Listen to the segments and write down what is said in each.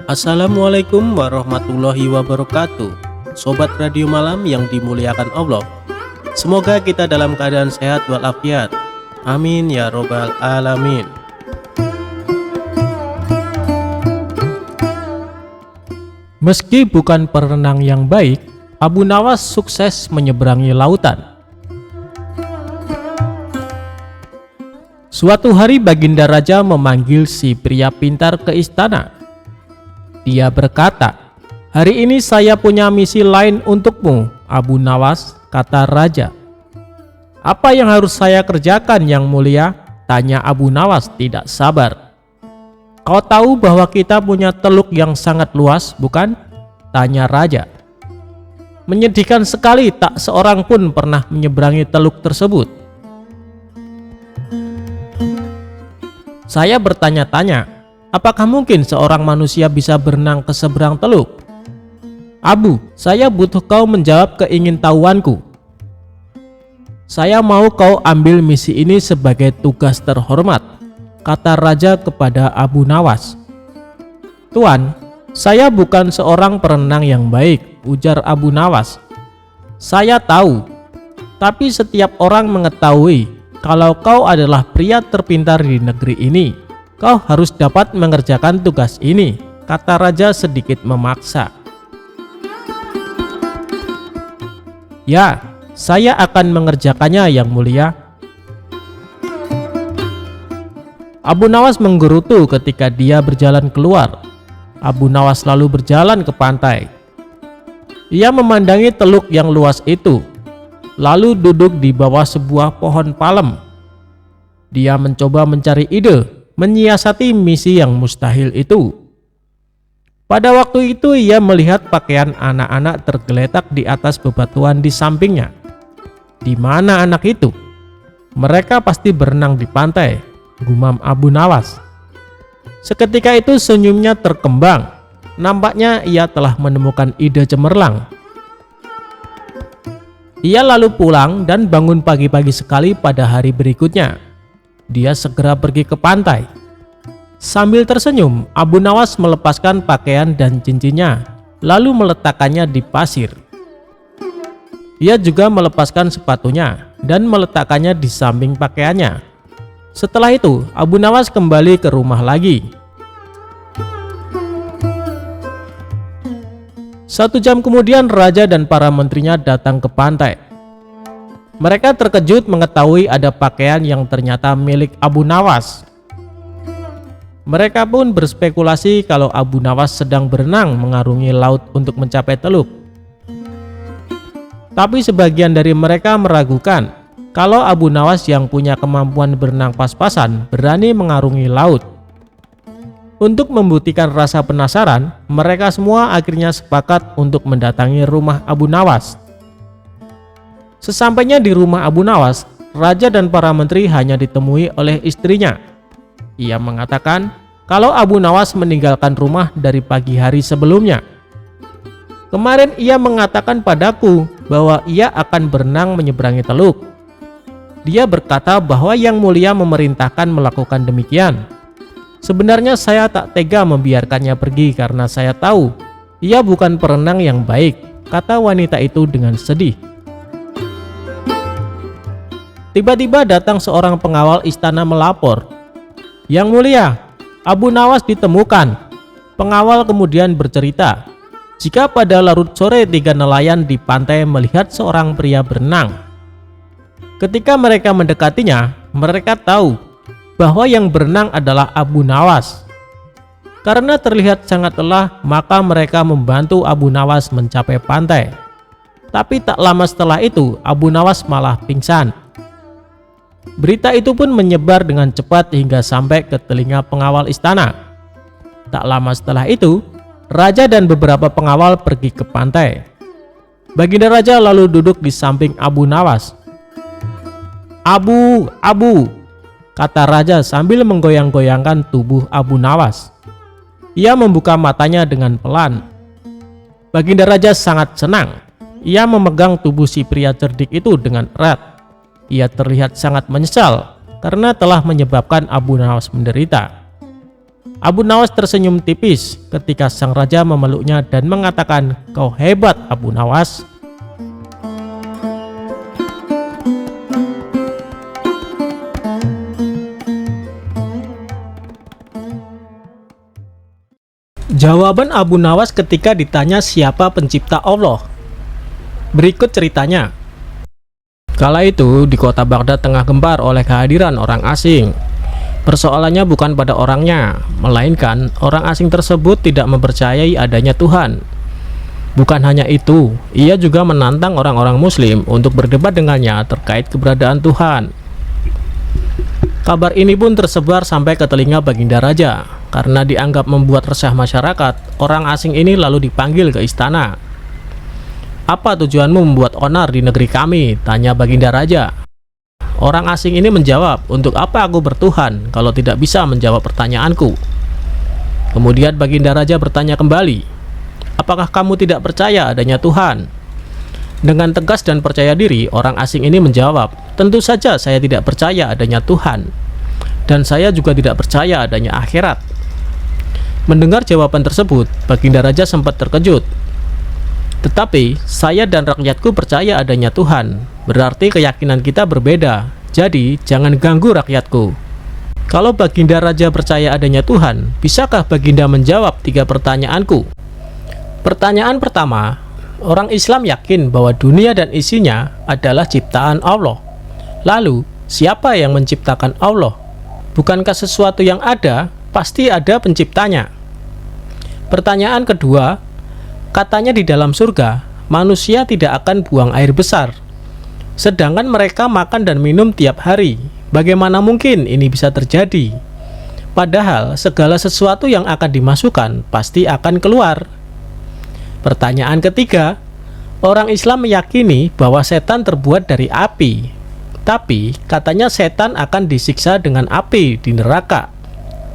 Assalamualaikum warahmatullahi wabarakatuh. Sobat Radio Malam yang dimuliakan Allah, semoga kita dalam keadaan sehat walafiat. Amin ya robbal alamin. Meski bukan perenang yang baik, Abu Nawas sukses menyeberangi lautan. Suatu hari Baginda Raja memanggil si pria pintar ke istana. Dia berkata, "Hari ini saya punya misi lain untukmu, Abu Nawas," kata Raja. "Apa yang harus saya kerjakan, Yang Mulia?" tanya Abu Nawas tidak sabar. "Kau tahu bahwa kita punya teluk yang sangat luas, bukan?" tanya Raja. "Menyedihkan sekali, tak seorang pun pernah menyeberangi teluk tersebut. Saya bertanya-tanya, apakah mungkin seorang manusia bisa berenang ke seberang teluk? Abu, saya butuh kau menjawab keingintahuanku. Saya mau kau ambil misi ini sebagai tugas terhormat," kata Raja kepada Abu Nawas. "Tuan, saya bukan seorang perenang yang baik," ujar Abu Nawas. "Saya tahu, tapi setiap orang mengetahui kalau kau adalah pria terpintar di negeri ini. Kau harus dapat mengerjakan tugas ini," kata Raja sedikit memaksa. "Ya, saya akan mengerjakannya, Yang Mulia." Abu Nawas menggerutu ketika dia berjalan keluar. Abu Nawas lalu berjalan ke pantai. Ia memandangi teluk yang luas itu, lalu duduk di bawah sebuah pohon palem. Dia mencoba mencari ide, menyiasati misi yang mustahil itu. Pada waktu itu ia melihat pakaian anak-anak tergeletak di atas bebatuan di sampingnya. Di mana anak itu? Mereka pasti berenang di pantai, gumam Abu Nawas. Seketika itu senyumnya terkembang. Nampaknya ia telah menemukan ide cemerlang. Ia lalu pulang dan bangun pagi-pagi sekali pada hari berikutnya. Dia segera pergi ke pantai. Sambil tersenyum, Abu Nawas melepaskan pakaian dan cincinnya, lalu meletakkannya di pasir. Ia juga melepaskan sepatunya dan meletakkannya di samping pakaiannya. Setelah itu, Abu Nawas kembali ke rumah lagi. 1 jam kemudian Raja dan para menterinya datang ke pantai. Mereka terkejut mengetahui ada pakaian yang ternyata milik Abu Nawas. Mereka pun berspekulasi kalau Abu Nawas sedang berenang mengarungi laut untuk mencapai teluk. Tapi sebagian dari mereka meragukan kalau Abu Nawas yang punya kemampuan berenang pas-pasan berani mengarungi laut. Untuk membuktikan rasa penasaran, mereka semua akhirnya sepakat untuk mendatangi rumah Abu Nawas. Sesampainya di rumah Abu Nawas, Raja dan para menteri hanya ditemui oleh istrinya. Ia mengatakan kalau Abu Nawas meninggalkan rumah dari pagi hari sebelumnya. "Kemarin ia mengatakan padaku bahwa ia akan berenang menyeberangi teluk. Dia berkata bahwa Yang Mulia memerintahkan melakukan demikian. Sebenarnya saya tak tega membiarkannya pergi karena saya tahu ia bukan perenang yang baik," kata wanita itu dengan sedih. Tiba-tiba datang seorang pengawal istana melapor, "Yang Mulia, Abu Nawas ditemukan." Pengawal kemudian bercerita jika pada larut sore 3 nelayan di pantai melihat seorang pria berenang. Ketika mereka mendekatinya, mereka tahu bahwa yang berenang adalah Abu Nawas. Karena terlihat sangat lelah, maka mereka membantu Abu Nawas mencapai pantai. Tapi tak lama setelah itu, Abu Nawas malah pingsan. Berita itu pun menyebar dengan cepat hingga sampai ke telinga pengawal istana. Tak lama setelah itu, Raja dan beberapa pengawal pergi ke pantai. Baginda Raja lalu duduk di samping Abu Nawas. "Abu, Abu," kata Raja sambil menggoyang-goyangkan tubuh Abu Nawas. Ia membuka matanya dengan pelan. Baginda Raja sangat senang. Ia memegang tubuh si pria cerdik itu dengan erat. Ia terlihat sangat menyesal karena telah menyebabkan Abu Nawas menderita. Abu Nawas tersenyum tipis ketika sang raja memeluknya dan mengatakan, "Kau hebat, Abu Nawas." Jawaban Abu Nawas ketika ditanya siapa pencipta Allah. Berikut ceritanya. Kala itu di kota Baghdad tengah gempar oleh kehadiran orang asing. Persoalannya bukan pada orangnya, melainkan orang asing tersebut tidak mempercayai adanya Tuhan. Bukan hanya itu, ia juga menantang orang-orang muslim untuk berdebat dengannya terkait keberadaan Tuhan. Kabar ini pun tersebar sampai ke telinga Baginda Raja. Karena dianggap membuat resah masyarakat, orang asing ini lalu dipanggil ke istana. "Apa tujuanmu membuat onar di negeri kami?" tanya Baginda Raja. Orang asing ini menjawab, "Untuk apa aku bertuhan kalau tidak bisa menjawab pertanyaanku?" Kemudian Baginda Raja bertanya kembali, "Apakah kamu tidak percaya adanya Tuhan?" Dengan tegas dan percaya diri, orang asing ini menjawab, "Tentu saja saya tidak percaya adanya Tuhan. Dan saya juga tidak percaya adanya akhirat." Mendengar jawaban tersebut, Baginda Raja sempat terkejut. "Tetapi saya dan rakyatku percaya adanya Tuhan. Berarti keyakinan kita berbeda. Jadi jangan ganggu rakyatku." Kalau Baginda Raja percaya adanya Tuhan, bisakah Baginda menjawab 3 pertanyaanku? Pertanyaan pertama, orang Islam yakin bahwa dunia dan isinya adalah ciptaan Allah. Lalu, siapa yang menciptakan Allah? Bukankah sesuatu yang ada, pasti ada penciptanya? Pertanyaan kedua, katanya di dalam surga, manusia tidak akan buang air besar. Sedangkan mereka makan dan minum tiap hari. Bagaimana mungkin ini bisa terjadi? Padahal segala sesuatu yang akan dimasukkan pasti akan keluar. Pertanyaan ketiga, orang Islam meyakini bahwa setan terbuat dari api. Tapi katanya setan akan disiksa dengan api di neraka.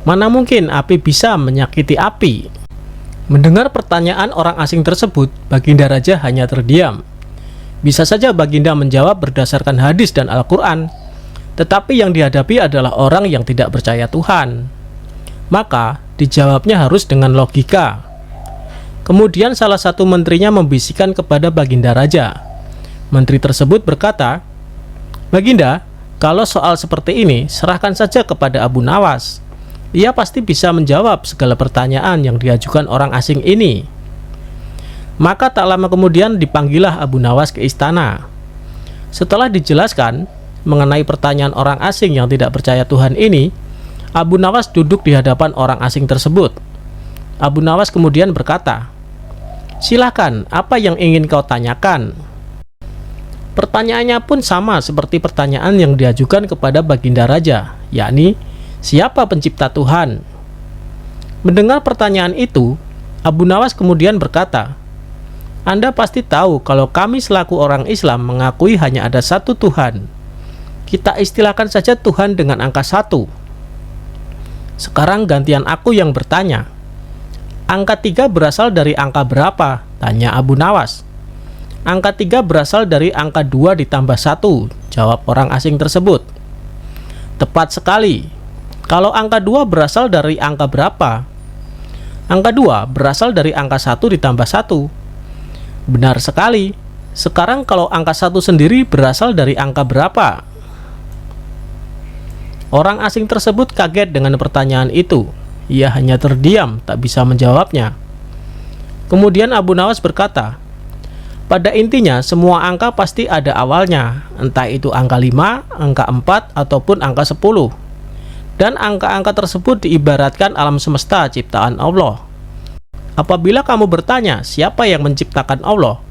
Mana mungkin api bisa menyakiti api? Mendengar pertanyaan orang asing tersebut, Baginda Raja hanya terdiam. Bisa saja Baginda menjawab berdasarkan hadis dan Al-Quran, tetapi yang dihadapi adalah orang yang tidak percaya Tuhan. Maka dijawabnya harus dengan logika. Kemudian salah satu menterinya membisikkan kepada Baginda Raja. Menteri tersebut berkata, "Baginda, kalau soal seperti ini serahkan saja kepada Abu Nawas. Ia pasti bisa menjawab segala pertanyaan yang diajukan orang asing ini." Maka tak lama kemudian dipanggillah Abu Nawas ke istana. Setelah dijelaskan mengenai pertanyaan orang asing yang tidak percaya Tuhan ini, Abu Nawas duduk di hadapan orang asing tersebut. Abu Nawas kemudian berkata, "Silakan, apa yang ingin kau tanyakan?" Pertanyaannya pun sama seperti pertanyaan yang diajukan kepada Baginda Raja, yakni, "Siapa pencipta Tuhan?" Mendengar pertanyaan itu, Abu Nawas kemudian berkata, "Anda pasti tahu kalau kami selaku orang Islam mengakui hanya ada satu Tuhan. Kita istilahkan saja Tuhan dengan angka 1. Sekarang gantian aku yang bertanya. Angka 3 berasal dari angka berapa?" tanya Abu Nawas. "Angka 3 berasal dari angka 2 ditambah 1, jawab orang asing tersebut. "Tepat sekali. Kalau angka 2 berasal dari angka berapa?" "Angka 2 berasal dari angka 1 ditambah 1. "Benar sekali. Sekarang kalau angka 1 sendiri berasal dari angka berapa?" Orang asing tersebut kaget dengan pertanyaan itu. Ia hanya terdiam, tak bisa menjawabnya. Kemudian Abu Nawas berkata, "Pada intinya semua angka pasti ada awalnya, entah itu angka 5, angka 4, ataupun angka 10. Dan angka-angka tersebut diibaratkan alam semesta ciptaan Allah. Apabila kamu bertanya siapa yang menciptakan Allah,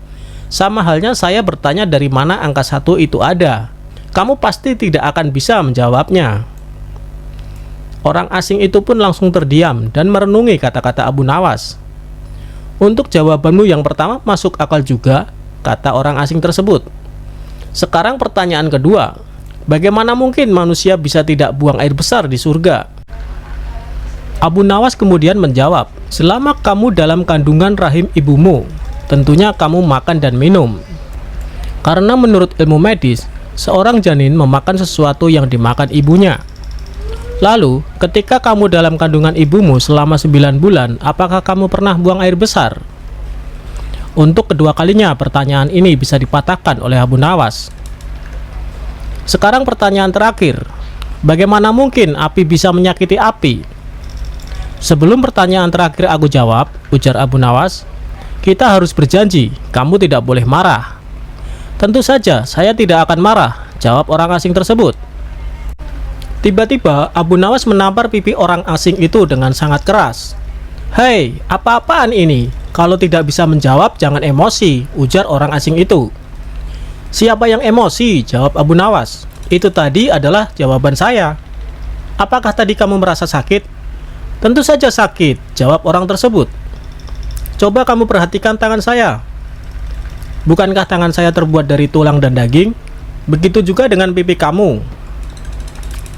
sama halnya saya bertanya dari mana angka 1 itu ada. Kamu pasti tidak akan bisa menjawabnya." Orang asing itu pun langsung terdiam dan merenungi kata-kata Abu Nawas. "Untuk jawabanmu yang pertama masuk akal juga," kata orang asing tersebut. "Sekarang pertanyaan kedua, bagaimana mungkin manusia bisa tidak buang air besar di surga?" Abu Nawas kemudian menjawab, "Selama kamu dalam kandungan rahim ibumu, tentunya kamu makan dan minum. Karena menurut ilmu medis, seorang janin memakan sesuatu yang dimakan ibunya. Lalu, ketika kamu dalam kandungan ibumu selama 9 bulan, apakah kamu pernah buang air besar? Untuk kedua kalinya, pertanyaan ini bisa dipatahkan oleh Abu Nawas. Sekarang pertanyaan terakhir, bagaimana mungkin api bisa menyakiti api? Sebelum pertanyaan terakhir aku jawab, ujar Abu Nawas, kita harus berjanji, kamu tidak boleh marah. Tentu saja, saya tidak akan marah, jawab orang asing tersebut. Tiba-tiba, Abu Nawas menampar pipi orang asing itu dengan sangat keras. Hei, apa-apaan ini? Kalau tidak bisa menjawab, jangan emosi, ujar orang asing itu. Siapa yang emosi? Jawab Abu Nawas. Itu tadi adalah jawaban saya. Apakah tadi kamu merasa sakit? Tentu saja sakit, jawab orang tersebut. Coba kamu perhatikan tangan saya. Bukankah tangan saya terbuat dari tulang dan daging? Begitu juga dengan pipi kamu.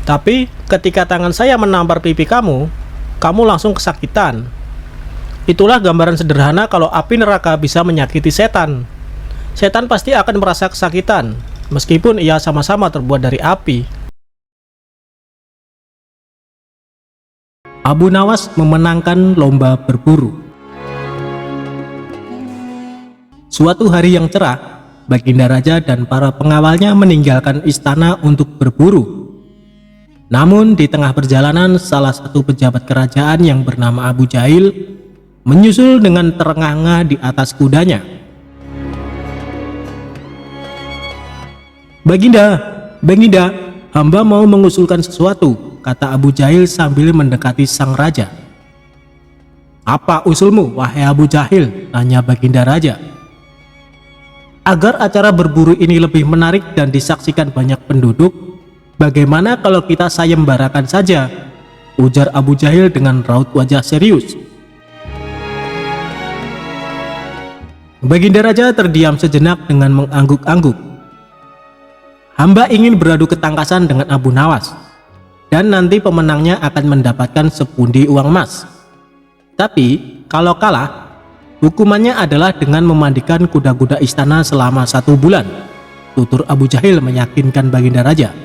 Tapi ketika tangan saya menampar pipi kamu, kamu langsung kesakitan. Itulah gambaran sederhana kalau api neraka bisa menyakiti setan. Setan pasti akan merasa kesakitan, meskipun ia sama-sama terbuat dari api. Abu Nawas memenangkan lomba berburu. Suatu hari yang cerah, Baginda Raja dan para pengawalnya meninggalkan istana untuk berburu. Namun di tengah perjalanan, salah satu pejabat kerajaan yang bernama Abu Jahil menyusul dengan terengah-engah di atas kudanya. Baginda, hamba mau mengusulkan sesuatu, kata Abu Jahil sambil mendekati sang raja. Apa usulmu, wahai Abu Jahil? Tanya Baginda Raja. Agar acara berburu ini lebih menarik dan disaksikan banyak penduduk, bagaimana kalau kita sayembarakan saja? Ujar Abu Jahil dengan raut wajah serius. Baginda Raja terdiam sejenak dengan mengangguk-angguk. Hamba ingin beradu ketangkasan dengan Abu Nawas, dan nanti pemenangnya akan mendapatkan sepundi uang emas. Tapi kalau kalah, hukumannya adalah dengan memandikan kuda-kuda istana selama 1 bulan, tutur Abu Jahil meyakinkan Baginda Raja.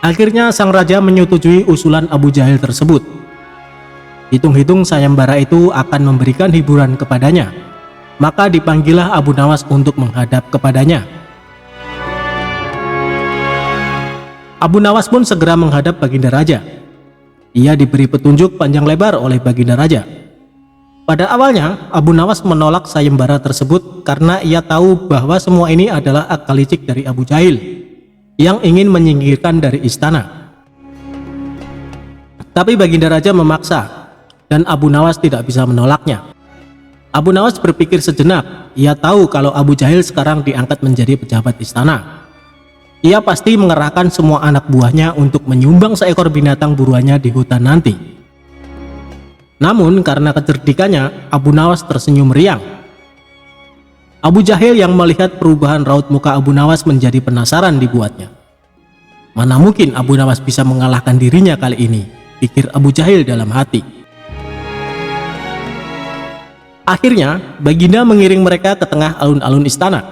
Akhirnya sang raja menyetujui usulan Abu Jahil tersebut. Hitung-hitung sayembara itu akan memberikan hiburan kepadanya. Maka dipanggillah Abu Nawas untuk menghadap kepadanya. Abu Nawas pun segera menghadap Baginda Raja. Ia diberi petunjuk panjang lebar oleh Baginda Raja. Pada awalnya, Abu Nawas menolak sayembara tersebut karena ia tahu bahwa semua ini adalah akal licik dari Abu Jahil yang ingin menyingkirkan dari istana. Tapi Baginda Raja memaksa, dan Abu Nawas tidak bisa menolaknya. Abu Nawas berpikir sejenak. Ia tahu kalau Abu Jahil sekarang diangkat menjadi pejabat istana. Ia pasti mengerahkan semua anak buahnya untuk menyumbang seekor binatang buruannya di hutan nanti. Namun karena kecerdikannya, Abu Nawas tersenyum meriang. Abu Jahil yang melihat perubahan raut muka Abu Nawas menjadi penasaran dibuatnya. Mana mungkin Abu Nawas bisa mengalahkan dirinya kali ini, pikir Abu Jahil dalam hati. Akhirnya, Baginda mengiring mereka ke tengah alun-alun istana.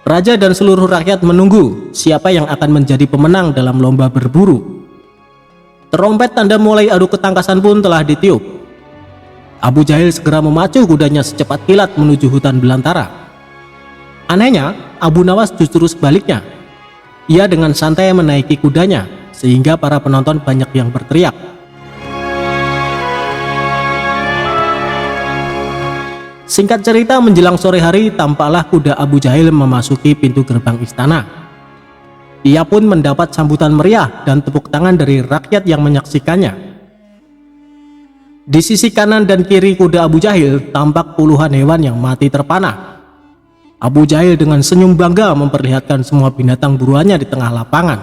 Raja dan seluruh rakyat menunggu siapa yang akan menjadi pemenang dalam lomba berburu. Terompet tanda mulai adu ketangkasan pun telah ditiup. Abu Jahil segera memacu kudanya secepat kilat menuju hutan belantara. Anehnya, Abu Nawas justru sebaliknya. Ia dengan santai menaiki kudanya, sehingga para penonton banyak yang berteriak. Singkat cerita, menjelang sore hari, tampaklah kuda Abu Jahil memasuki pintu gerbang istana. Ia pun mendapat sambutan meriah dan tepuk tangan dari rakyat yang menyaksikannya. Di sisi kanan dan kiri kuda Abu Jahil tampak puluhan hewan yang mati terpanah. Abu Jahil dengan senyum bangga memperlihatkan semua binatang buruannya di tengah lapangan.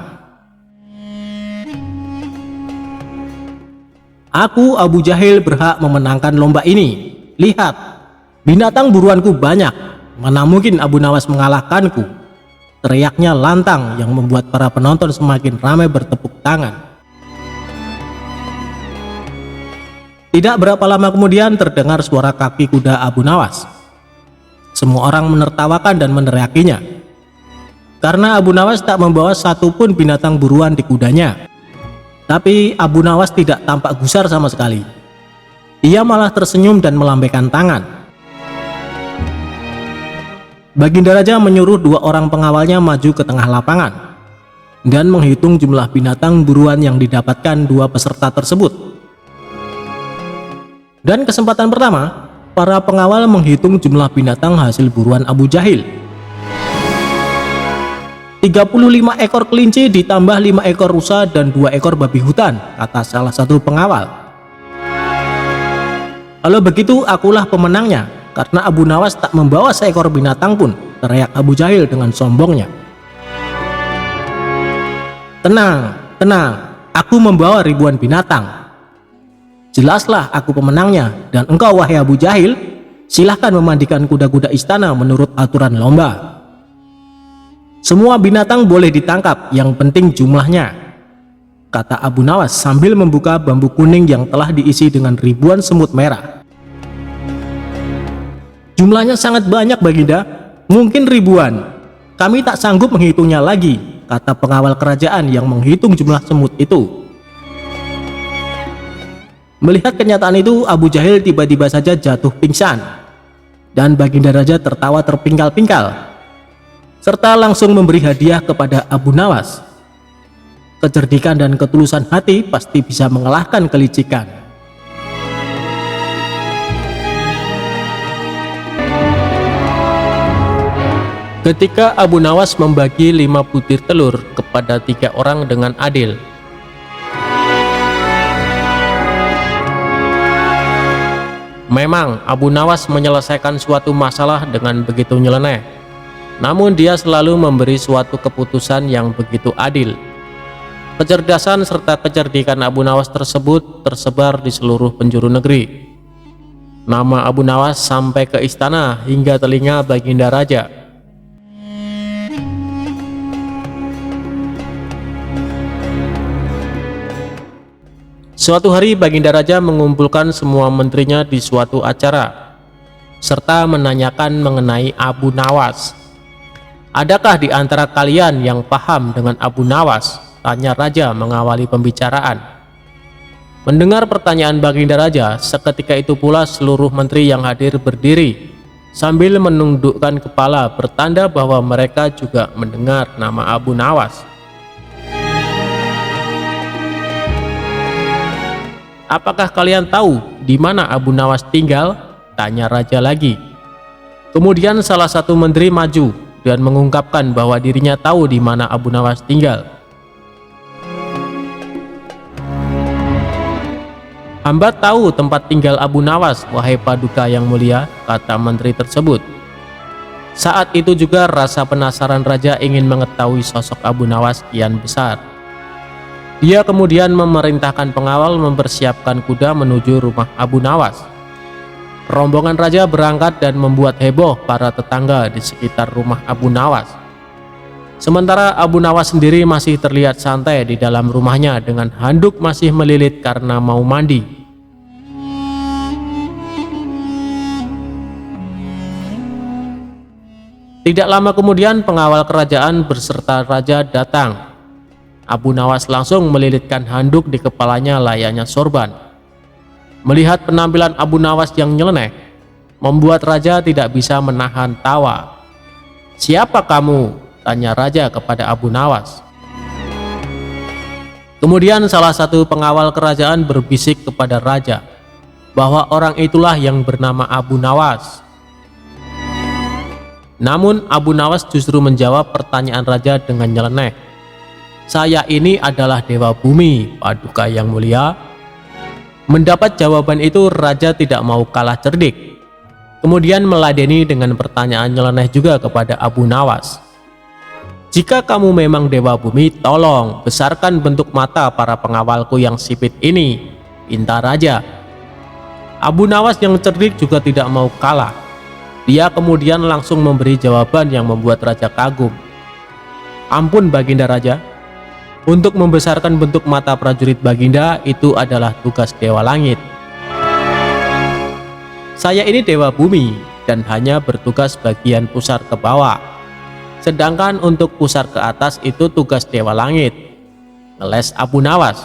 Aku, Abu Jahil, berhak memenangkan lomba ini. Lihat, binatang buruanku banyak, mana mungkin Abu Nawas mengalahkanku? Teriaknya lantang yang membuat para penonton semakin ramai bertepuk tangan. Tidak berapa lama kemudian terdengar suara kaki kuda Abu Nawas. Semua orang menertawakan dan meneriakinya. karena Abu Nawas tak membawa satupun binatang buruan di kudanya. Tapi Abu Nawas tidak tampak gusar sama sekali. Ia malah tersenyum dan melambaikan tangan. Baginda Raja menyuruh 2 orang pengawalnya maju ke tengah lapangan dan menghitung jumlah binatang buruan yang didapatkan 2 peserta tersebut. Dan kesempatan pertama, para pengawal menghitung jumlah binatang hasil buruan Abu Jahil. 35 ekor kelinci ditambah 5 ekor rusa dan 2 ekor babi hutan, kata salah satu pengawal. Kalau begitu akulah pemenangnya, karena Abu Nawas tak membawa seekor binatang pun, teriak Abu Jahil dengan sombongnya. Tenang, tenang, aku membawa ribuan binatang. Jelaslah aku pemenangnya, dan engkau wahai Abu Jahil, silahkan memandikan kuda-kuda istana menurut aturan lomba. Semua binatang boleh ditangkap, yang penting jumlahnya, kata Abu Nawas sambil membuka bambu kuning yang telah diisi dengan ribuan semut merah. Jumlahnya sangat banyak Baginda, mungkin ribuan. Kami tak sanggup menghitungnya lagi, kata pengawal kerajaan yang menghitung jumlah semut itu. Melihat kenyataan itu, Abu Jahil tiba-tiba saja jatuh pingsan, dan Baginda Raja tertawa terpingkal-pingkal, serta langsung memberi hadiah kepada Abu Nawas. Kecerdikan dan ketulusan hati pasti bisa mengalahkan kelicikan. Ketika Abu Nawas membagi 5 butir telur kepada 3 orang dengan adil, memang Abu Nawas menyelesaikan suatu masalah dengan begitu nyeleneh, namun dia selalu memberi suatu keputusan yang begitu adil. Kecerdasan serta kecerdikan Abu Nawas tersebut tersebar di seluruh penjuru negeri. Nama Abu Nawas sampai ke istana hingga telinga Baginda Raja. Suatu hari Baginda Raja mengumpulkan semua menterinya di suatu acara, serta menanyakan mengenai Abu Nawas. Adakah di antara kalian yang paham dengan Abu Nawas? Tanya Raja mengawali pembicaraan. Mendengar pertanyaan Baginda Raja, seketika itu pula seluruh menteri yang hadir berdiri sambil menundukkan kepala, bertanda bahwa mereka juga mendengar nama Abu Nawas. Apakah kalian tahu di mana Abu Nawas tinggal? Tanya Raja lagi. Kemudian salah satu menteri maju dan mengungkapkan bahwa dirinya tahu di mana Abu Nawas tinggal. Hamba tahu tempat tinggal Abu Nawas, wahai Paduka yang mulia, kata menteri tersebut. Saat itu juga rasa penasaran Raja ingin mengetahui sosok Abu Nawas kian besar. Dia kemudian memerintahkan pengawal mempersiapkan kuda menuju rumah Abu Nawas. Rombongan Raja berangkat dan membuat heboh para tetangga di sekitar rumah Abu Nawas. Sementara Abu Nawas sendiri masih terlihat santai di dalam rumahnya dengan handuk masih melilit karena mau mandi. Tidak lama kemudian pengawal kerajaan beserta Raja datang. Abu Nawas langsung melilitkan handuk di kepalanya layaknya sorban. Melihat penampilan Abu Nawas yang nyeleneh, membuat Raja tidak bisa menahan tawa. "Siapa kamu?" tanya Raja kepada Abu Nawas. Kemudian salah satu pengawal kerajaan berbisik kepada Raja bahwa orang itulah yang bernama Abu Nawas. Namun Abu Nawas justru menjawab pertanyaan Raja dengan nyeleneh. "Saya ini adalah Dewa Bumi, Paduka yang mulia." Mendapat jawaban itu, Raja tidak mau kalah cerdik. Kemudian meladeni dengan pertanyaan nyeleneh juga kepada Abu Nawas. "Jika kamu memang Dewa Bumi, tolong besarkan bentuk mata para pengawalku yang sipit ini," pinta Raja. Abu Nawas yang cerdik juga tidak mau kalah. Dia kemudian langsung memberi jawaban yang membuat Raja kagum. "Ampun Baginda Raja, untuk membesarkan bentuk mata prajurit Baginda itu adalah tugas Dewa Langit. Saya ini Dewa Bumi dan hanya bertugas bagian pusar ke bawah. Sedangkan untuk pusar ke atas itu tugas Dewa Langit, ngeles Abu Nawas.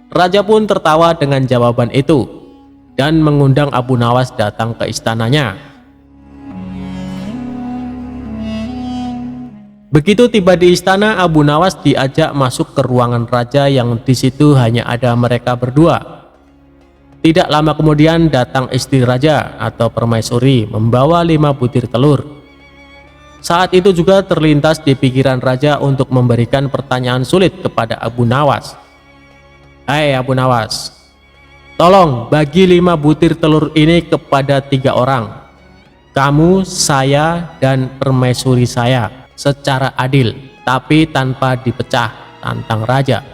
Raja pun tertawa dengan jawaban itu dan mengundang Abu Nawas datang ke istananya. Begitu tiba di istana, Abu Nawas diajak masuk ke ruangan raja yang di situ hanya ada mereka berdua. Tidak lama kemudian datang istri raja atau permaisuri membawa 5 butir telur. Saat itu juga terlintas di pikiran raja untuk memberikan pertanyaan sulit kepada Abu Nawas. Hai Abu Nawas, tolong bagi 5 butir telur ini kepada 3 orang. Kamu, saya, dan permaisuri saya secara adil, tapi tanpa dipecah, tantang raja.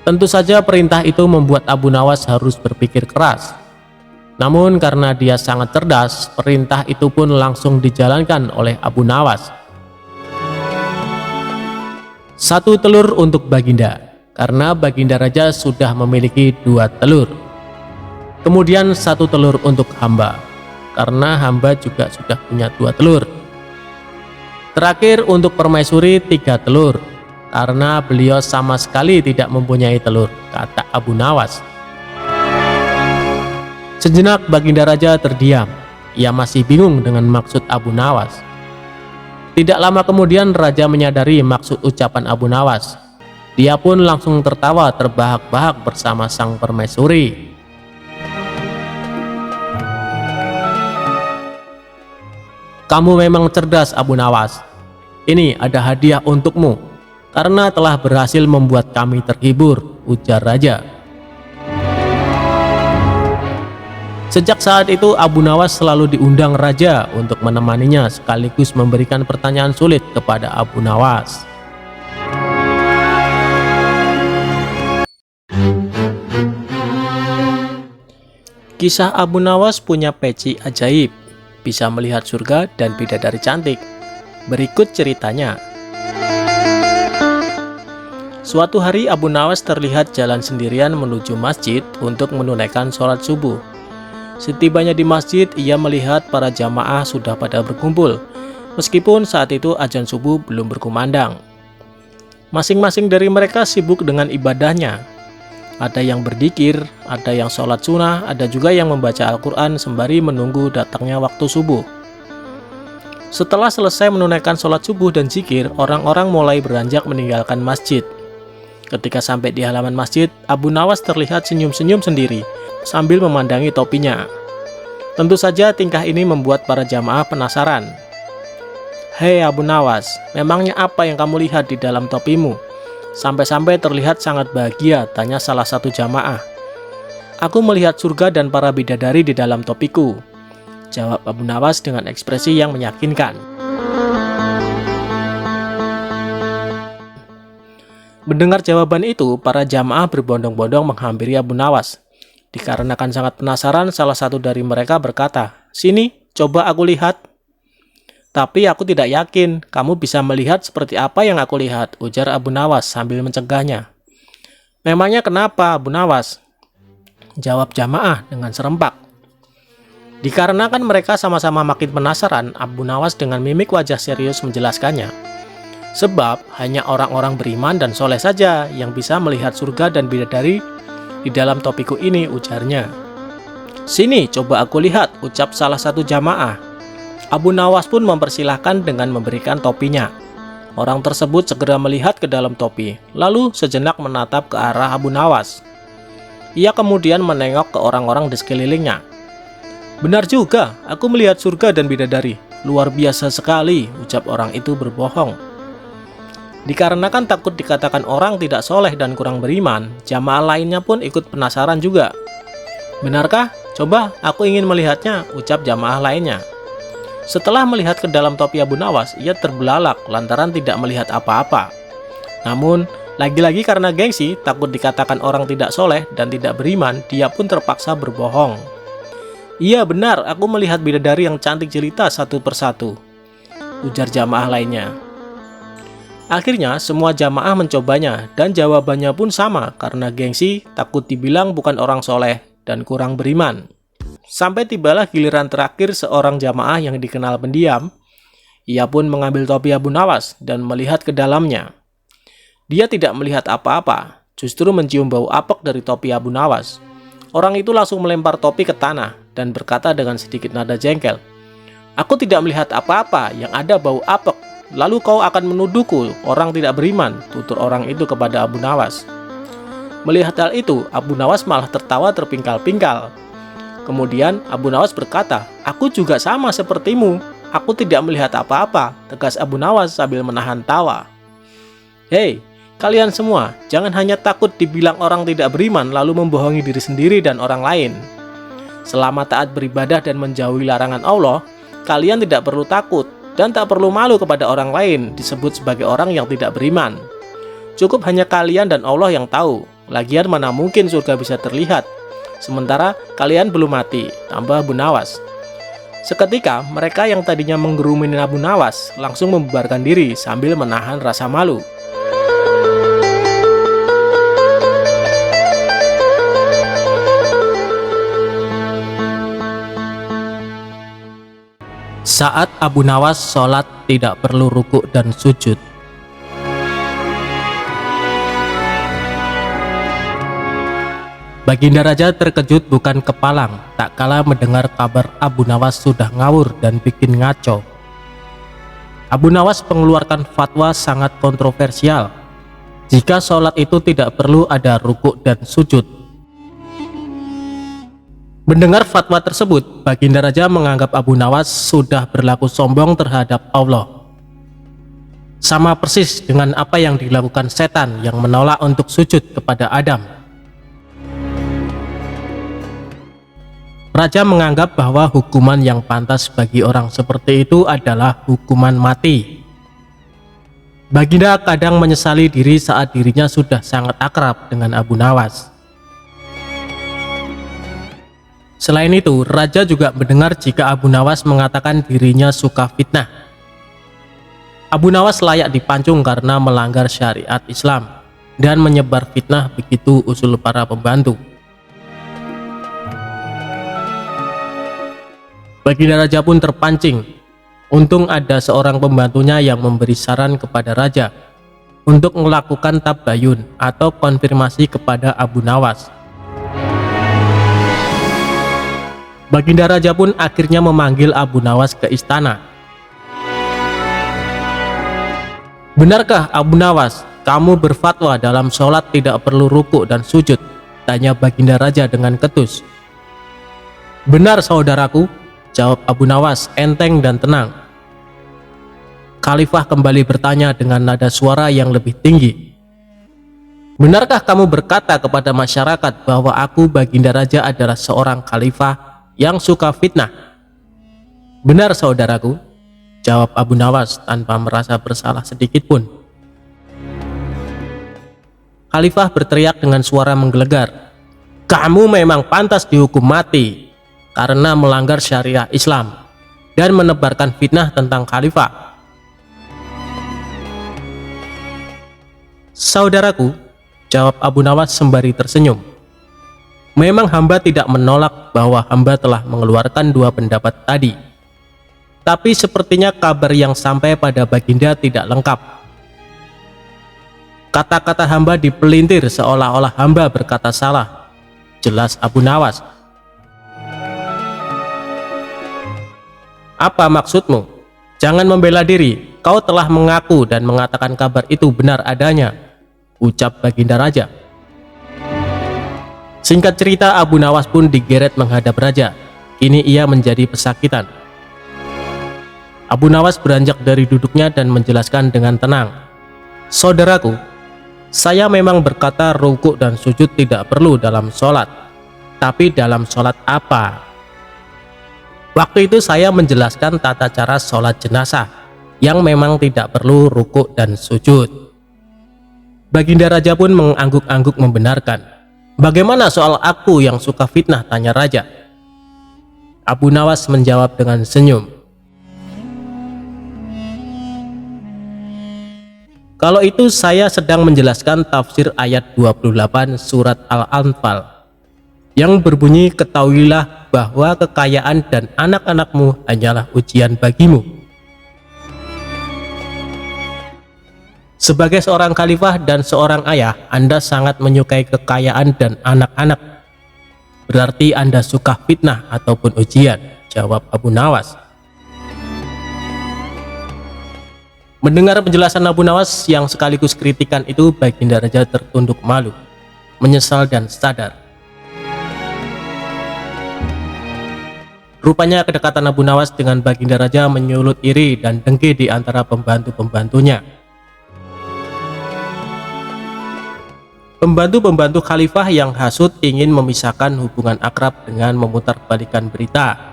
Tentu saja perintah itu membuat Abu Nawas harus berpikir keras. Namun karena dia sangat cerdas, perintah itu pun langsung dijalankan oleh Abu Nawas. 1 telur untuk Baginda, karena Baginda Raja sudah memiliki 2 telur. Kemudian 1 telur untuk hamba, karena hamba juga sudah punya 2 telur. Terakhir untuk permaisuri 3 telur, karena beliau sama sekali tidak mempunyai telur, kata Abu Nawas. Sejenak Baginda Raja terdiam. Ia masih bingung dengan maksud Abu Nawas. Tidak lama kemudian Raja menyadari maksud ucapan Abu Nawas. Dia pun langsung tertawa terbahak-bahak bersama sang permaisuri. Kamu memang cerdas Abu Nawas. Ini ada hadiah untukmu, karena telah berhasil membuat kami terhibur, ujar Raja. Sejak saat itu Abu Nawas selalu diundang Raja untuk menemaninya sekaligus memberikan pertanyaan sulit kepada Abu Nawas. Kisah Abu Nawas punya peci ajaib, bisa melihat surga dan bidadari cantik. Berikut ceritanya. Suatu hari Abu Nawas terlihat jalan sendirian menuju masjid untuk menunaikan sholat subuh. Setibanya di masjid, ia melihat para jamaah sudah pada berkumpul, meskipun saat itu azan subuh belum berkumandang. Masing-masing dari mereka sibuk dengan ibadahnya. Ada yang berzikir, ada yang sholat sunnah, ada juga yang membaca Al-Quran sembari menunggu datangnya waktu subuh. Setelah selesai menunaikan sholat subuh dan zikir, orang-orang mulai beranjak meninggalkan masjid. Ketika sampai di halaman masjid, Abu Nawas terlihat senyum-senyum sendiri sambil memandangi topinya. Tentu saja tingkah ini membuat para jamaah penasaran. Hei Abu Nawas, memangnya apa yang kamu lihat di dalam topimu? Sampai-sampai terlihat sangat bahagia, tanya salah satu jamaah. Aku melihat surga dan para bidadari di dalam topiku, jawab Abu Nawas dengan ekspresi yang meyakinkan. Mendengar jawaban itu, para jamaah berbondong-bondong menghampiri Abu Nawas. Dikarenakan sangat penasaran, salah satu dari mereka berkata, "Sini, coba aku lihat." "Tapi aku tidak yakin kamu bisa melihat seperti apa yang aku lihat," ujar Abu Nawas sambil mencegahnya. "Memangnya kenapa, Abu Nawas?" jawab jamaah dengan serempak. Dikarenakan mereka sama-sama makin penasaran, Abu Nawas dengan mimik wajah serius menjelaskannya. Sebab hanya orang-orang beriman dan soleh saja yang bisa melihat surga dan bidadari di dalam topiku ini, ujarnya. "Sini, coba aku lihat," ucap salah satu jamaah. Abu Nawas pun mempersilahkan dengan memberikan topinya. Orang tersebut segera melihat ke dalam topi, lalu sejenak menatap ke arah Abu Nawas. Ia kemudian menengok ke orang-orang di sekelilingnya. "Benar juga, aku melihat surga dan bidadari. Luar biasa sekali," ucap orang itu berbohong. Dikarenakan takut dikatakan orang tidak soleh dan kurang beriman, jamaah lainnya pun ikut penasaran juga. "Benarkah? Coba, aku ingin melihatnya," ucap jamaah lainnya. Setelah melihat ke dalam topi Abu Nawas, ia terbelalak lantaran tidak melihat apa-apa. Namun, lagi-lagi karena gengsi, takut dikatakan orang tidak soleh dan tidak beriman, dia pun terpaksa berbohong. "Iya benar, aku melihat bidadari yang cantik jelita satu persatu," ujar jamaah lainnya. Akhirnya semua jamaah mencobanya dan jawabannya pun sama karena gengsi, takut dibilang bukan orang soleh dan kurang beriman. sampai tibalah giliran terakhir seorang jamaah yang dikenal pendiam. Ia pun mengambil topi Abu Nawas dan melihat ke dalamnya. Dia tidak melihat apa-apa, justru mencium bau apek dari topi Abu Nawas. Orang itu langsung melempar topi ke tanah dan berkata dengan sedikit nada jengkel, "Aku tidak melihat apa-apa, yang ada bau apek. Lalu kau akan menuduhku orang tidak beriman," tutur orang itu kepada Abu Nawas. Melihat hal itu, Abu Nawas malah tertawa terpingkal-pingkal. Kemudian Abu Nawas berkata, "Aku juga sama sepertimu. Aku tidak melihat apa-apa," tegas Abu Nawas sambil menahan tawa. "Hei, kalian semua, jangan hanya takut dibilang orang tidak beriman lalu membohongi diri sendiri dan orang lain. Selama taat beribadah dan menjauhi larangan Allah, kalian tidak perlu takut dan tak perlu malu kepada orang lain disebut sebagai orang yang tidak beriman. Cukup hanya kalian dan Allah yang tahu. Lagian mana mungkin surga bisa terlihat, sementara kalian belum mati," tambah Abu Nawas. Seketika mereka yang tadinya menggerumuni Abu Nawas langsung membubarkan diri sambil menahan rasa malu. Saat Abu Nawas sholat tidak perlu rukuk dan sujud. Baginda Raja terkejut bukan kepalang tak kala mendengar kabar Abu Nawas sudah ngawur dan bikin ngaco. Abu Nawas mengeluarkan fatwa sangat kontroversial. Jika sholat itu tidak perlu ada rukuk dan sujud. Mendengar fatwa tersebut, Baginda Raja menganggap Abu Nawas sudah berlaku sombong terhadap Allah. Sama persis dengan apa yang dilakukan setan yang menolak untuk sujud kepada Adam. Raja menganggap bahwa hukuman yang pantas bagi orang seperti itu adalah hukuman mati. Baginda kadang menyesali diri saat dirinya sudah sangat akrab dengan Abu Nawas. Selain itu, Raja juga mendengar jika Abu Nawas mengatakan dirinya suka fitnah. Abu Nawas layak dipancung karena melanggar syariat Islam dan menyebar fitnah, begitu usul para pembantu. Baginda Raja pun terpancing. Untung ada seorang pembantunya yang memberi saran kepada Raja untuk melakukan tabayun atau konfirmasi kepada Abu Nawas. Baginda Raja pun akhirnya memanggil Abu Nawas ke istana. "Benarkah Abu Nawas, kamu berfatwa dalam sholat tidak perlu rukuk dan sujud?" tanya Baginda Raja dengan ketus. "Benar saudaraku," jawab Abu Nawas enteng dan tenang. Khalifah kembali bertanya dengan nada suara yang lebih tinggi. "Benarkah kamu berkata kepada masyarakat bahwa aku Baginda Raja adalah seorang khalifah yang suka fitnah?" "Benar saudaraku," jawab Abu Nawas tanpa merasa bersalah sedikit pun. Khalifah berteriak dengan suara menggelegar, "Kamu memang pantas dihukum mati karena melanggar syariah Islam dan menebarkan fitnah tentang khalifah." "Saudaraku," jawab Abu Nawas sembari tersenyum, "memang hamba tidak menolak bahwa hamba telah mengeluarkan dua pendapat tadi. Tapi sepertinya kabar yang sampai pada Baginda tidak lengkap. Kata-kata hamba dipelintir seolah-olah hamba berkata salah," jelas Abu Nawas. "Apa maksudmu? Jangan membela diri, kau telah mengaku dan mengatakan kabar itu benar adanya," ucap Baginda Raja. Singkat cerita, Abu Nawas pun digeret menghadap Raja. Kini ia menjadi pesakitan. Abu Nawas beranjak dari duduknya dan menjelaskan dengan tenang, "Saudaraku, saya memang berkata rukuk dan sujud tidak perlu dalam sholat. Tapi dalam sholat apa? Waktu itu saya menjelaskan tata cara sholat jenazah yang memang tidak perlu rukuk dan sujud." Baginda Raja pun mengangguk-angguk membenarkan. "Bagaimana soal aku yang suka fitnah?" tanya Raja. Abu Nawas menjawab dengan senyum, "Kalau itu saya sedang menjelaskan tafsir ayat 28 surat Al-Anfal. yang berbunyi, "Ketahuilah bahwa kekayaan dan anak-anakmu hanyalah ujian bagimu." Sebagai seorang khalifah dan seorang ayah, Anda sangat menyukai kekayaan dan anak-anak. Berarti Anda suka fitnah ataupun ujian, jawab Abu Nawas. Mendengar penjelasan Abu Nawas yang sekaligus kritikan itu, Baginda Raja tertunduk malu, menyesal dan sadar. Rupanya kedekatan Abu Nawas dengan Baginda Raja menyulut iri dan dengki di antara pembantu-pembantunya. Pembantu-pembantu khalifah yang hasut ingin memisahkan hubungan akrab dengan memutarbalikkan berita.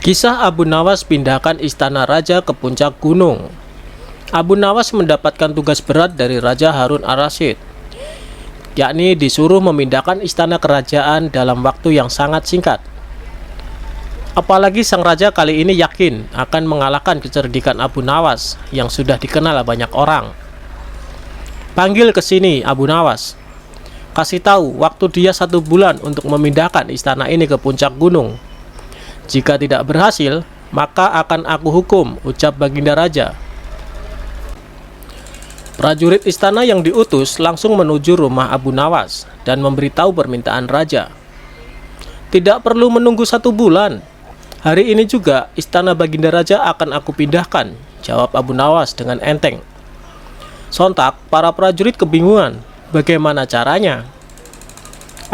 Kisah Abu Nawas pindahkan istana raja ke puncak gunung. Abu Nawas mendapatkan tugas berat dari Raja Harun ar-Rasyid, yakni disuruh memindahkan istana kerajaan dalam waktu yang sangat singkat. Apalagi sang raja kali ini yakin akan mengalahkan kecerdikan Abu Nawas yang sudah dikenal banyak orang. "Panggil ke sini Abu Nawas. Kasih tahu waktu dia 1 bulan untuk memindahkan istana ini ke puncak gunung. Jika tidak berhasil, maka akan aku hukum," ucap Baginda Raja. Prajurit istana yang diutus langsung menuju rumah Abu Nawas dan memberitahu permintaan raja. "Tidak perlu menunggu 1 bulan. Hari ini juga istana Baginda Raja akan aku pindahkan," jawab Abu Nawas dengan enteng. Sontak para prajurit kebingungan, bagaimana caranya?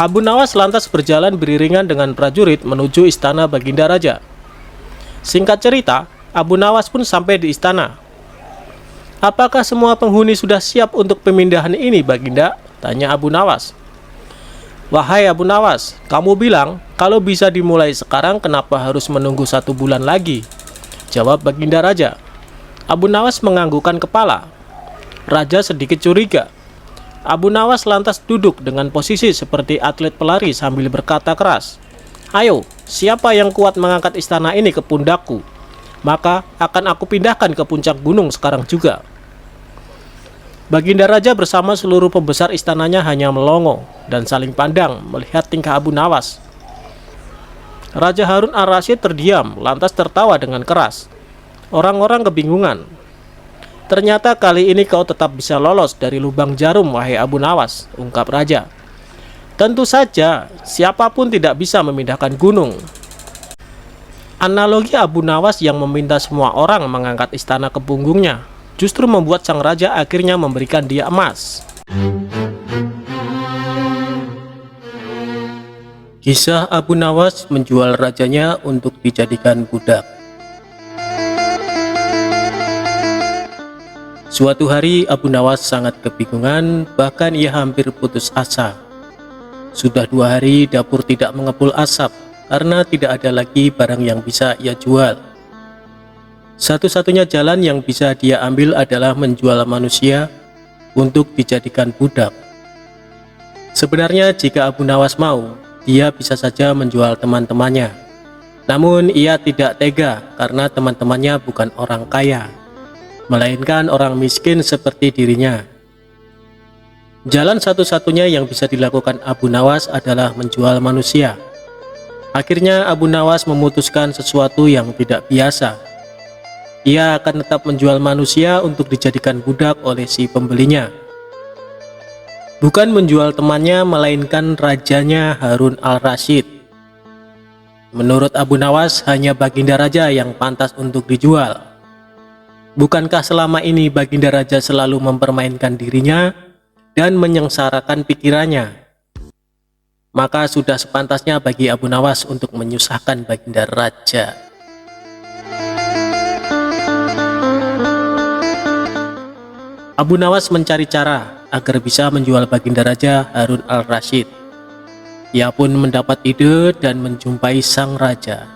Abu Nawas lantas berjalan beriringan dengan prajurit menuju istana Baginda Raja. Singkat cerita, Abu Nawas pun sampai di istana. "Apakah semua penghuni sudah siap untuk pemindahan ini, Baginda?" tanya Abu Nawas. "Wahai Abu Nawas, kamu bilang kalau bisa dimulai sekarang, kenapa harus menunggu 1 bulan lagi?" jawab Baginda Raja. Abu Nawas menganggukkan kepala. Raja sedikit curiga. Abu Nawas lantas duduk dengan posisi seperti atlet pelari sambil berkata keras, "Ayo, siapa yang kuat mengangkat istana ini ke pundakku, maka akan aku pindahkan ke puncak gunung sekarang juga." Baginda Raja bersama seluruh pembesar istananya hanya melongo dan saling pandang melihat tingkah Abu Nawas. Raja Harun ar-Rasyid terdiam lantas tertawa dengan keras. Orang-orang kebingungan. "Ternyata kali ini kau tetap bisa lolos dari lubang jarum, wahai Abu Nawas," ungkap raja. "Tentu saja, siapapun tidak bisa memindahkan gunung." Analogi Abu Nawas yang meminta semua orang mengangkat istana ke punggungnya justru membuat sang raja akhirnya memberikan dia emas. Kisah Abu Nawas menjual rajanya untuk dijadikan budak. Suatu hari Abu Nawas sangat kebingungan, bahkan ia hampir putus asa. Sudah 2 hari dapur tidak mengepul asap karena tidak ada lagi barang yang bisa ia jual. Satu-satunya jalan yang bisa dia ambil adalah menjual manusia untuk dijadikan budak. Sebenarnya jika Abu Nawas mau, dia bisa saja menjual teman-temannya. Namun ia tidak tega karena teman-temannya bukan orang kaya, melainkan orang miskin seperti dirinya. Jalan satu-satunya yang bisa dilakukan Abu Nawas adalah menjual manusia. Akhirnya Abu Nawas memutuskan sesuatu yang tidak biasa. Ia akan tetap menjual manusia untuk dijadikan budak oleh si pembelinya. Bukan menjual temannya, melainkan rajanya Harun al-Rasyid. Menurut Abu Nawas, hanya Baginda Raja yang pantas untuk dijual. Bukankah selama ini Baginda Raja selalu mempermainkan dirinya dan menyengsarakan pikirannya? Maka sudah sepantasnya bagi Abu Nawas untuk menyusahkan Baginda Raja. Abu Nawas mencari cara agar bisa menjual Baginda Raja Harun al-Rasyid. Ia pun mendapat ide dan menjumpai sang raja.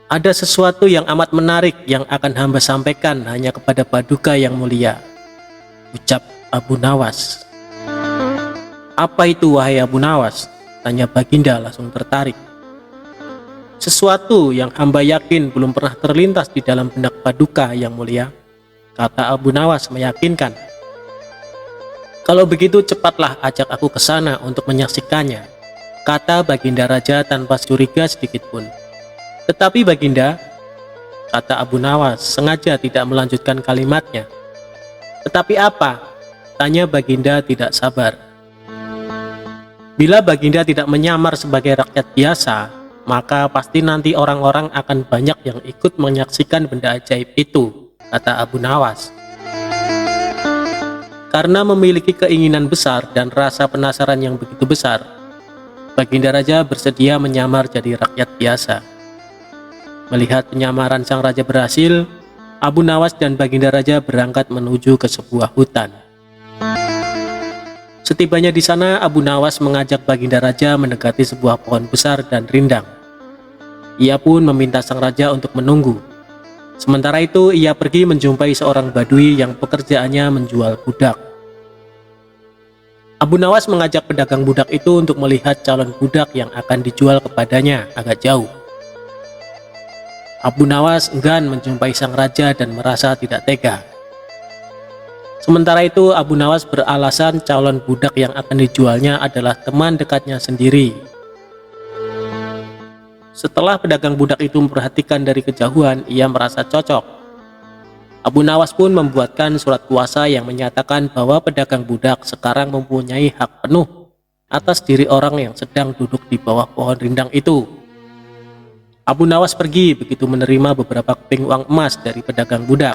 "Ada sesuatu yang amat menarik yang akan hamba sampaikan hanya kepada Paduka yang mulia," ucap Abu Nawas. "Apa itu, wahai Abu Nawas?" tanya Baginda langsung tertarik. "Sesuatu yang hamba yakin belum pernah terlintas di dalam benak Paduka yang mulia," kata Abu Nawas meyakinkan. Kalau begitu cepatlah ajak aku ke sana untuk menyaksikannya, kata Baginda Raja tanpa curiga sedikit pun. Tetapi Baginda, kata Abu Nawas sengaja tidak melanjutkan kalimatnya. Tetapi apa? Tanya Baginda tidak sabar. Bila Baginda tidak menyamar sebagai rakyat biasa, maka pasti nanti orang-orang akan banyak yang ikut menyaksikan benda ajaib itu, kata Abu Nawas. Karena memiliki keinginan besar dan rasa penasaran yang begitu besar, Baginda Raja bersedia menyamar jadi rakyat biasa. Melihat penyamaran sang raja berhasil, Abu Nawas dan Baginda Raja berangkat menuju ke sebuah hutan. Setibanya di sana, Abu Nawas mengajak Baginda Raja mendekati sebuah pohon besar dan rindang. Ia pun meminta sang raja untuk menunggu. Sementara itu, ia pergi menjumpai seorang badui yang pekerjaannya menjual budak. Abu Nawas mengajak pedagang budak itu untuk melihat calon budak yang akan dijual kepadanya agak jauh. Abu Nawas enggan menjumpai sang raja dan merasa tidak tega. Sementara itu, Abu Nawas beralasan calon budak yang akan dijualnya adalah teman dekatnya sendiri. Setelah pedagang budak itu memperhatikan dari kejauhan, ia merasa cocok. Abu Nawas pun membuatkan surat kuasa yang menyatakan bahwa pedagang budak sekarang mempunyai hak penuh atas diri orang yang sedang duduk di bawah pohon rindang itu. Abu Nawas pergi begitu menerima beberapa keping uang emas dari pedagang budak.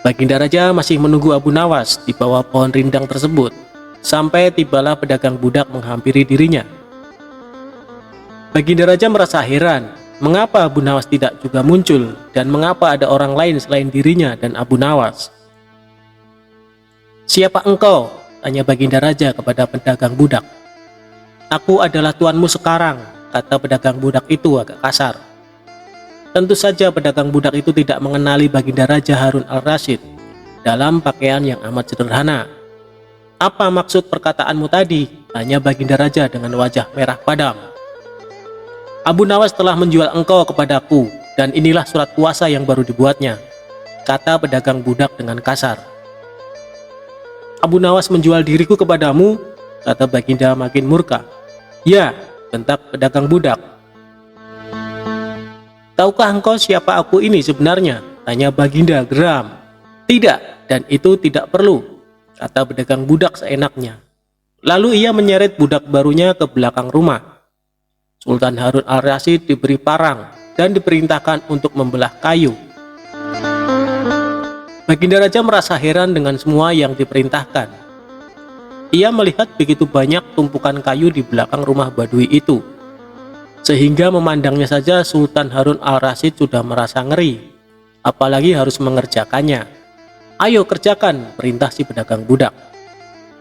Baginda Raja masih menunggu Abu Nawas di bawah pohon rindang tersebut, sampai tibalah pedagang budak menghampiri dirinya. Baginda Raja merasa heran, mengapa Abu Nawas tidak juga muncul, dan mengapa ada orang lain selain dirinya dan Abu Nawas. "Siapa engkau?" tanya Baginda Raja kepada pedagang budak. "Aku adalah tuanmu sekarang," kata pedagang budak itu agak kasar. Tentu saja pedagang budak itu tidak mengenali Baginda Raja Harun al-Rasyid dalam pakaian yang amat sederhana. "Apa maksud perkataanmu tadi?" tanya Baginda Raja dengan wajah merah padam. "Abu Nawas telah menjual engkau kepadaku, dan inilah surat kuasa yang baru dibuatnya," kata pedagang budak dengan kasar. "Abu Nawas menjual diriku kepadamu?" kata Baginda makin murka. "Ya," bentak pedagang budak. "Tahukah engkau siapa aku ini sebenarnya?" tanya Baginda geram. "Tidak, dan itu tidak perlu," kata pedagang budak seenaknya. Lalu ia menyeret budak barunya ke belakang rumah. Sultan Harun al-Rasyid diberi parang dan diperintahkan untuk membelah kayu. Baginda Raja merasa heran dengan semua yang diperintahkan. Ia melihat begitu banyak tumpukan kayu di belakang rumah badui itu, sehingga memandangnya saja Sultan Harun al-Rasyid sudah merasa ngeri, apalagi harus mengerjakannya. "Ayo kerjakan," perintah si pedagang budak.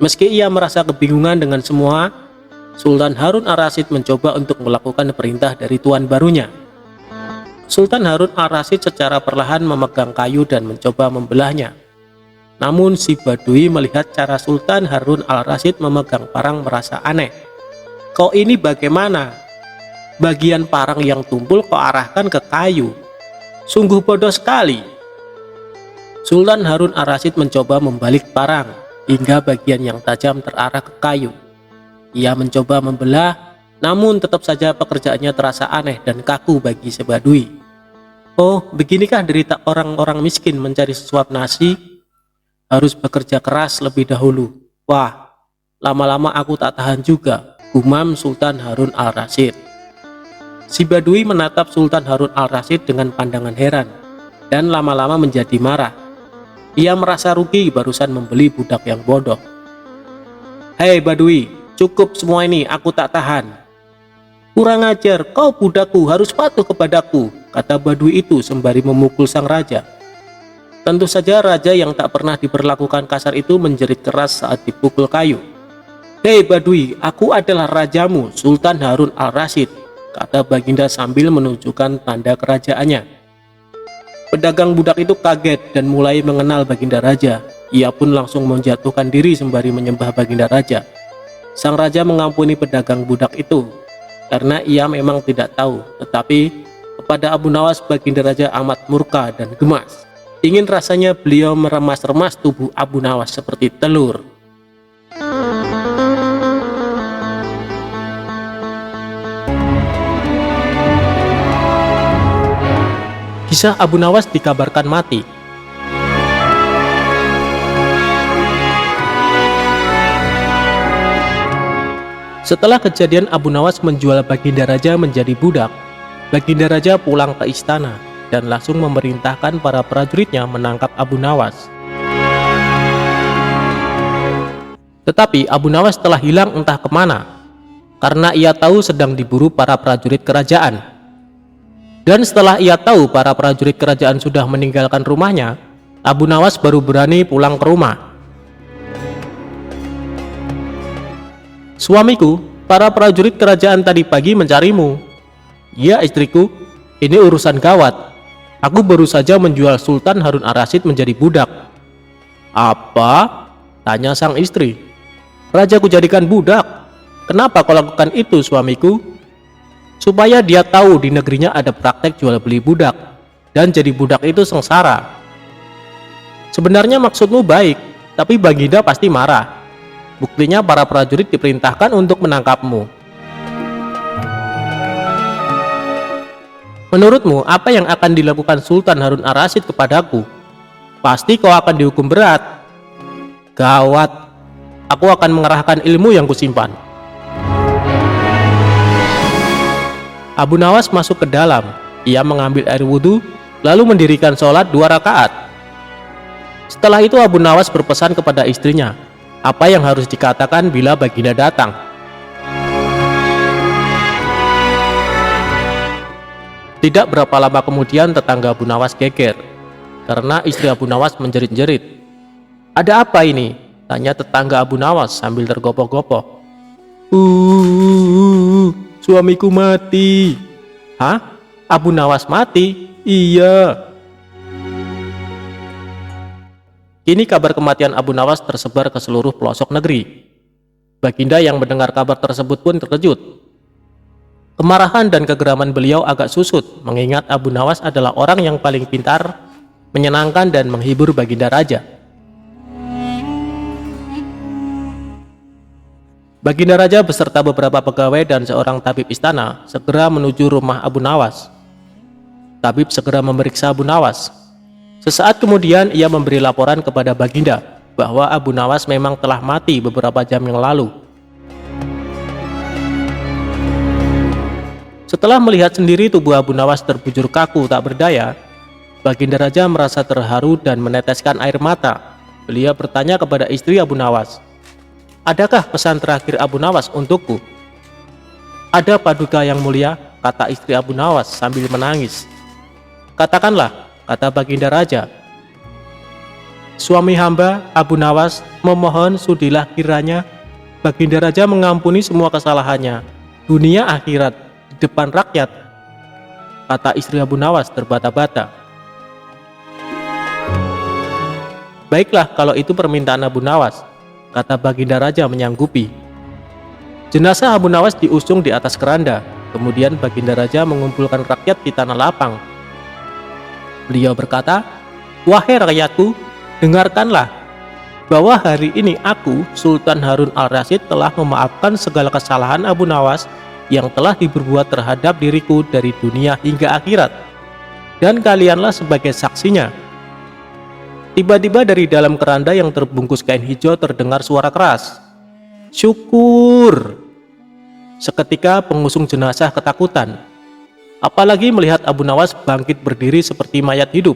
Meski ia merasa kebingungan dengan semua, Sultan Harun al-Rasyid mencoba untuk melakukan perintah dari tuan barunya. Sultan Harun al-Rasyid secara perlahan memegang kayu dan mencoba membelahnya. Namun si badui melihat cara Sultan Harun al-Rasyid memegang parang merasa aneh. "Kau ini bagaimana? Bagian parang yang tumpul kau arahkan ke kayu. Sungguh bodoh sekali." Sultan Harun al-Rasyid mencoba membalik parang hingga bagian yang tajam terarah ke kayu. Ia mencoba membelah, namun tetap saja pekerjaannya terasa aneh dan kaku bagi si badui. "Oh, beginikah derita orang-orang miskin mencari sesuap nasi? Harus bekerja keras lebih dahulu. Wah, lama-lama aku tak tahan juga," gumam Sultan Harun al-Rasyid. Si badui menatap Sultan Harun al-Rasyid dengan pandangan heran, dan lama-lama menjadi marah. Ia merasa rugi barusan membeli budak yang bodoh. "Hei badui, cukup semua ini, aku tak tahan." "Kurang ajar, kau budakku, harus patuh kepadaku," kata badui itu sembari memukul sang raja. Tentu saja raja yang tak pernah diperlakukan kasar itu menjerit keras saat dipukul kayu. "Hei badui, aku adalah rajamu, Sultan Harun al-Rasyid," kata Baginda sambil menunjukkan tanda kerajaannya. Pedagang budak itu kaget dan mulai mengenal Baginda Raja. Ia pun langsung menjatuhkan diri sembari menyembah Baginda Raja. Sang raja mengampuni pedagang budak itu karena ia memang tidak tahu, tetapi kepada Abu Nawas Baginda Raja amat murka dan gemas. Ingin rasanya beliau meremas-remas tubuh Abu Nawas seperti telur. Kisah Abu Nawas dikabarkan mati. Setelah kejadian Abu Nawas menjual Baginda Raja menjadi budak, Baginda Raja pulang ke istana dan langsung memerintahkan para prajuritnya menangkap Abu Nawas. Tetapi Abu Nawas telah hilang entah kemana, karena ia tahu sedang diburu para prajurit kerajaan. Dan setelah ia tahu para prajurit kerajaan sudah meninggalkan rumahnya, Abu Nawas baru berani pulang ke rumah. "Suamiku, para prajurit kerajaan tadi pagi mencarimu." "Ya istriku, ini urusan gawat. Aku baru saja menjual Sultan Harun ar-Rasyid menjadi budak." "Apa?" tanya sang istri. "Raja kujadikan budak. Kenapa kau lakukan itu, suamiku?" "Supaya dia tahu di negerinya ada praktek jual beli budak, dan jadi budak itu sengsara." "Sebenarnya maksudmu baik, tapi Baginda pasti marah. Buktinya para prajurit diperintahkan untuk menangkapmu." "Menurutmu apa yang akan dilakukan Sultan Harun ar-Rasyid kepadaku?" "Pasti kau akan dihukum berat." "Gawat, aku akan mengerahkan ilmu yang kusimpan." Abu Nawas masuk ke dalam. Ia mengambil air wudhu, lalu mendirikan sholat 2 rakaat. Setelah itu Abu Nawas berpesan kepada istrinya apa yang harus dikatakan bila Baginda datang. Tidak berapa lama kemudian tetangga Abu Nawas geger, karena istri Abu Nawas menjerit-jerit. "Ada apa ini?" tanya tetangga Abu Nawas sambil tergopoh-gopoh. Suamiku mati." "Hah? Abu Nawas mati?" "Iya." Kini kabar kematian Abu Nawas tersebar ke seluruh pelosok negeri. Baginda yang mendengar kabar tersebut pun terkejut. Kemarahan dan kegeraman beliau agak susut, mengingat Abu Nawas adalah orang yang paling pintar, menyenangkan dan menghibur Baginda Raja. Baginda Raja beserta beberapa pegawai dan seorang tabib istana segera menuju rumah Abu Nawas. Tabib segera memeriksa Abu Nawas. Sesaat kemudian ia memberi laporan kepada Baginda bahwa Abu Nawas memang telah mati beberapa jam yang lalu. Setelah melihat sendiri tubuh Abu Nawas terbujur kaku tak berdaya, Baginda Raja merasa terharu dan meneteskan air mata. Beliau bertanya kepada istri Abu Nawas, "Adakah pesan terakhir Abu Nawas untukku?" "Ada Paduka yang mulia," kata istri Abu Nawas sambil menangis. "Katakanlah," kata Baginda Raja. "Suami hamba, Abu Nawas, memohon sudilah kiranya Baginda Raja mengampuni semua kesalahannya, dunia akhirat, di depan rakyat," kata istri Abu Nawas terbata-bata. "Baiklah kalau itu permintaan Abu Nawas," kata Baginda Raja menyanggupi. Jenazah Abu Nawas diusung di atas keranda. Kemudian Baginda Raja mengumpulkan rakyat di tanah lapang. Beliau berkata, "Wahai rakyatku, dengarkanlah bahwa hari ini aku, Sultan Harun al-Rasyid, telah memaafkan segala kesalahan Abu Nawas yang telah diperbuat terhadap diriku dari dunia hingga akhirat, dan kalianlah sebagai saksinya." Tiba-tiba dari dalam keranda yang terbungkus kain hijau terdengar suara keras, "Syukur!" Seketika pengusung jenazah ketakutan, apalagi melihat Abu Nawas bangkit berdiri seperti mayat hidup.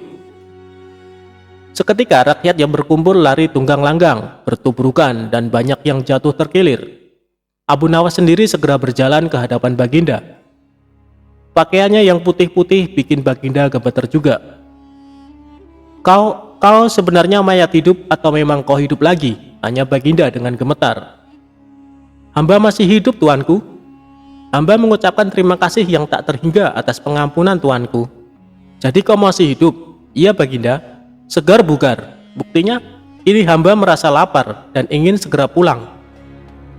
Seketika rakyat yang berkumpul lari tunggang langgang, bertubrukan, dan banyak yang jatuh terkilir. Abu Nawas sendiri segera berjalan ke hadapan Baginda. Pakaiannya yang putih-putih bikin Baginda gemeter juga. Kau sebenarnya mayat hidup atau memang kau hidup lagi?" tanya Baginda dengan gemetar. "Hamba masih hidup, tuanku. Hamba mengucapkan terima kasih yang tak terhingga atas pengampunan tuanku." "Jadi kau masih hidup?" "Iya Baginda, segar bugar. Buktinya, ini hamba merasa lapar dan ingin segera pulang."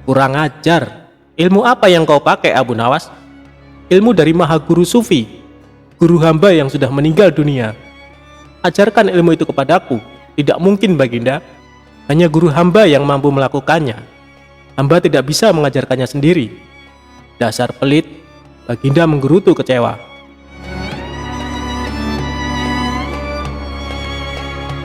"Kurang ajar. Ilmu apa yang kau pakai, Abu Nawas?" "Ilmu dari Maha Guru Sufi, guru hamba yang sudah meninggal dunia." ajarkan ilmu itu kepadaku. Tidak mungkin, Baginda. Hanya guru hamba yang mampu melakukannya. Hamba tidak bisa mengajarkannya sendiri. Dasar pelit, Baginda menggerutu kecewa.